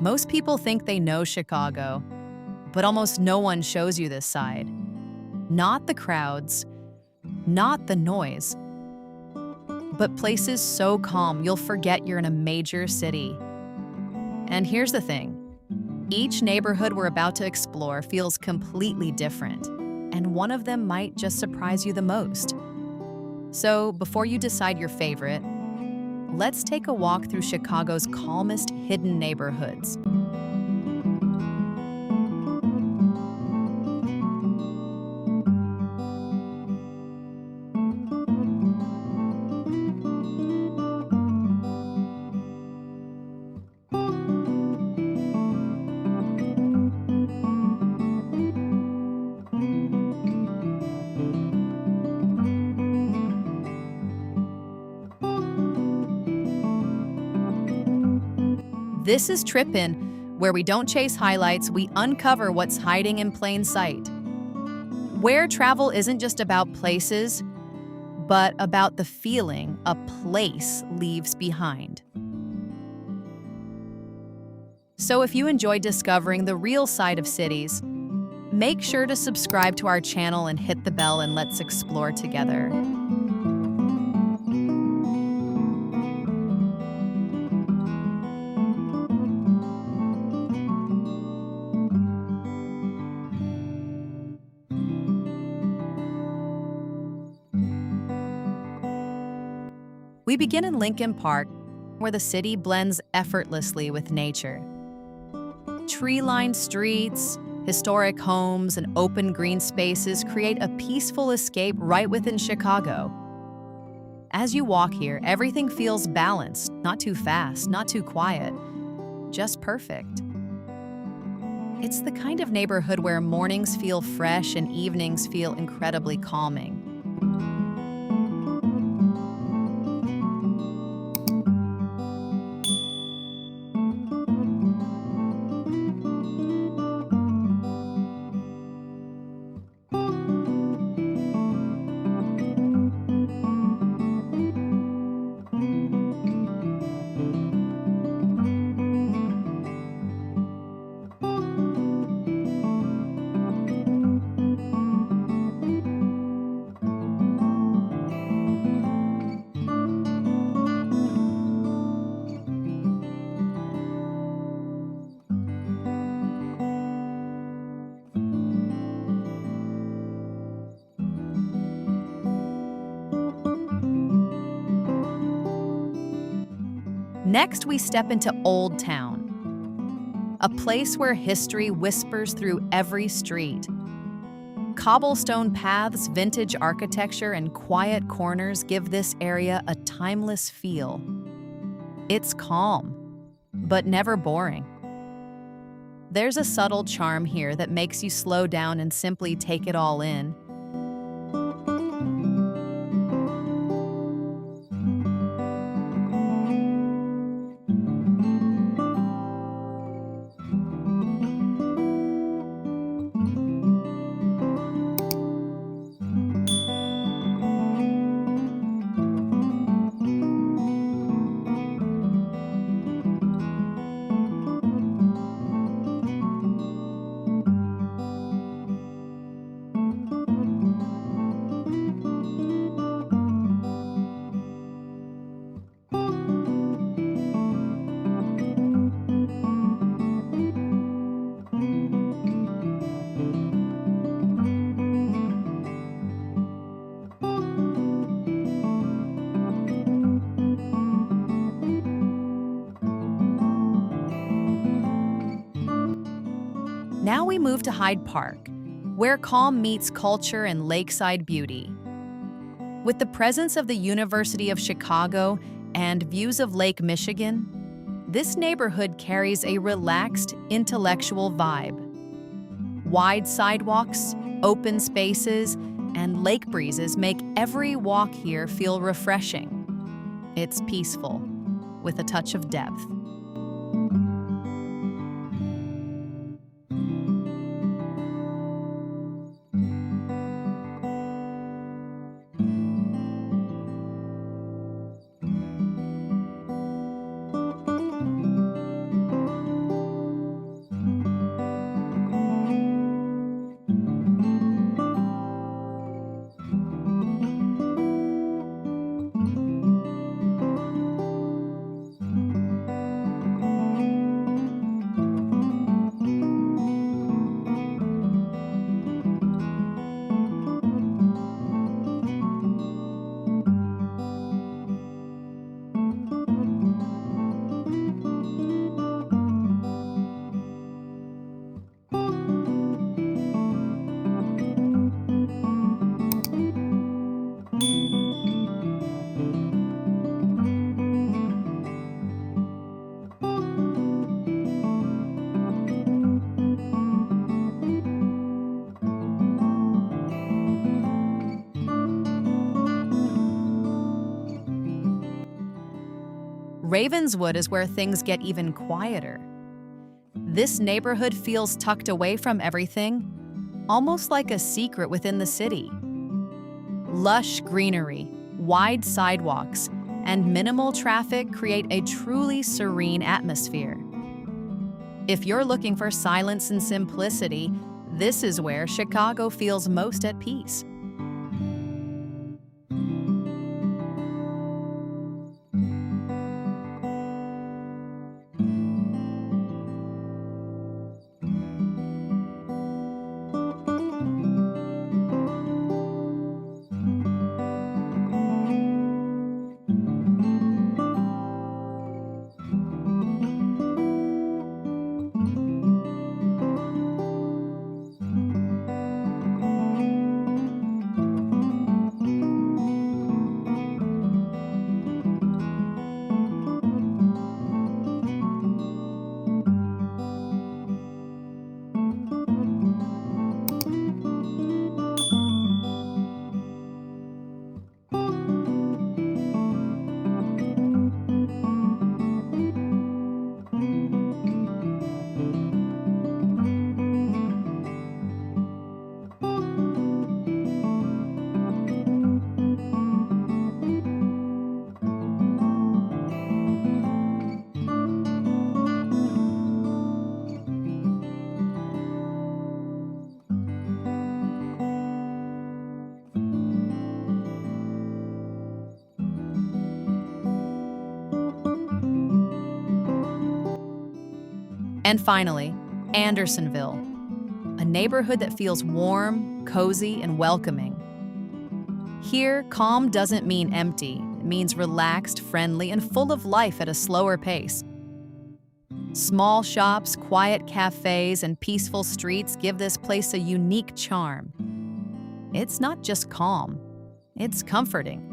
Most people think they know Chicago, but almost no one shows you this side. Not the crowds, not the noise, but places so calm you'll forget you're in a major city. And here's the thing. Each neighborhood we're about to explore feels completely different, and one of them might just surprise you the most. So before you decide your favorite, let's take a walk through Chicago's calmest hidden neighborhoods. This is Tripinn, where we don't chase highlights, we uncover what's hiding in plain sight. Where travel isn't just about places, but about the feeling a place leaves behind. So if you enjoy discovering the real side of cities, make sure to subscribe to our channel and hit the bell, and let's explore together. We begin in Lincoln Park, where the city blends effortlessly with nature. Tree-lined streets, historic homes, and open green spaces create a peaceful escape right within Chicago. As you walk here, everything feels balanced, not too fast, not too quiet, just perfect. It's the kind of neighborhood where mornings feel fresh and evenings feel incredibly calming. Next, we step into Old Town, a place where history whispers through every street. Cobblestone paths, vintage architecture, and quiet corners give this area a timeless feel. It's calm, but never boring. There's a subtle charm here that makes you slow down and simply take it all in. Now we move to Hyde Park, where calm meets culture and lakeside beauty. With the presence of the University of Chicago and views of Lake Michigan, This neighborhood carries a relaxed, intellectual vibe. Wide sidewalks, open spaces, and lake breezes make every walk here feel refreshing. It's peaceful, with a touch of depth. Ravenswood is where things get even quieter. This neighborhood feels tucked away from everything, almost like a secret within the city. Lush greenery, wide sidewalks, and minimal traffic create a truly serene atmosphere. If you're looking for silence and simplicity, this is where Chicago feels most at peace. And finally, Andersonville, a neighborhood that feels warm, cozy, and welcoming. Here, calm doesn't mean empty. It means relaxed, friendly, and full of life at a slower pace. Small shops, quiet cafes, and peaceful streets give this place a unique charm. It's not just calm, it's comforting.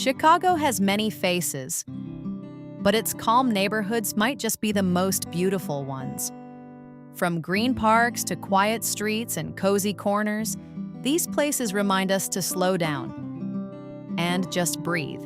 Chicago has many faces, but its calm neighborhoods might just be the most beautiful ones. From green parks to quiet streets and cozy corners, these places remind us to slow down and just breathe.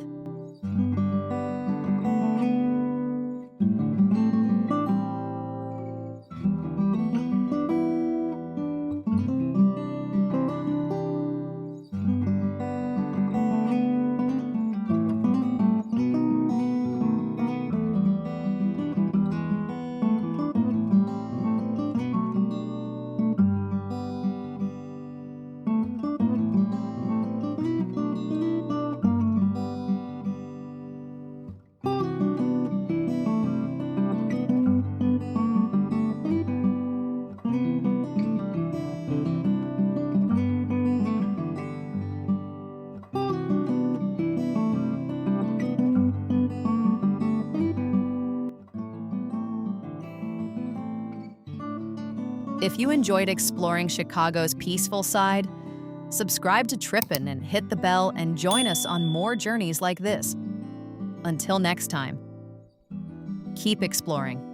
If you enjoyed exploring Chicago's peaceful side, subscribe to Tripinn and hit the bell and join us on more journeys like this. Until next time, keep exploring.